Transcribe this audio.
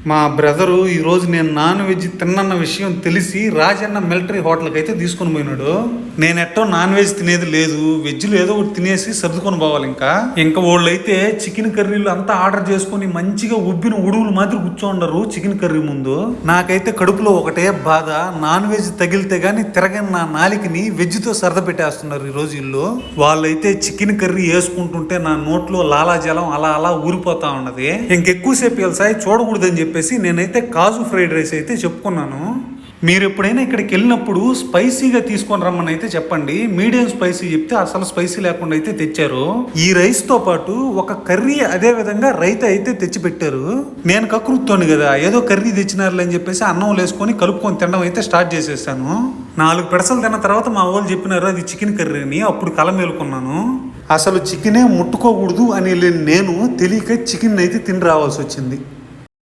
మా బ్రదరు ఈరోజు నేను నాన్ వెజ్ తిన్నన్న విషయం తెలిసి రాజన్న మిలిటరీ హోటల్కి అయితే తీసుకొని పోయినాడు. నేను ఎట్టో నాన్ వెజ్ తినేది లేదు, వెజ్లో ఏదో ఒకటి తినేసి సర్దుకొని పోవాలి. ఇంకా వాళ్ళు అయితే చికెన్ కర్రీలు అంతా ఆర్డర్ చేసుకుని మంచిగా ఉబ్బిన ఉడువులు మాదిరి కూర్చోండరు చికెన్ కర్రీ ముందు. నాకైతే కడుపులో ఒకటే బాధ, నాన్ వెజ్ తగిలితే గానీ తిరగని నా నాలికని వెజ్తో సరద పెట్టేస్తున్నారు ఈ రోజు ఇల్లు. వాళ్ళైతే చికెన్ కర్రీ వేసుకుంటుంటే నా నోట్లో లాలాజలం అలా అలా ఊరిపోతా ఉన్నది. ఇంకెక్కువసేపు వెళ్సాయి చూడకూడదని చెప్పేసి నేనైతే కాజు ఫ్రైడ్ రైస్ అయితే చెప్పుకున్నాను. మీరు ఎప్పుడైనా ఇక్కడికి వెళ్ళినప్పుడు స్పైసీగా తీసుకొని రమ్మని అయితే చెప్పండి. మీడియం స్పైసీ చెప్తే అసలు స్పైసీ లేకుండా అయితే తెచ్చారు. ఈ రైస్ తో పాటు ఒక కర్రీ అదే విధంగా రైతా అయితే తెచ్చి పెట్టారు. నేను కకృతోని కదా ఏదో కర్రీ తెచ్చినారులే అని చెప్పేసి అన్నం వేసుకొని కలుపుకొని తినడం అయితే స్టార్ట్ చేసేసాను. 4 పెడసలు తిన్న తర్వాత మా వాళ్ళు చెప్పినారు అది చికెన్ కర్రీ అని. అప్పుడు కల మేలుకున్నాను. అసలు చికెనే ముట్టుకోకూడదు అని నేను తెలియక చికెన్ అయితే తిని రావాల్సి వచ్చింది.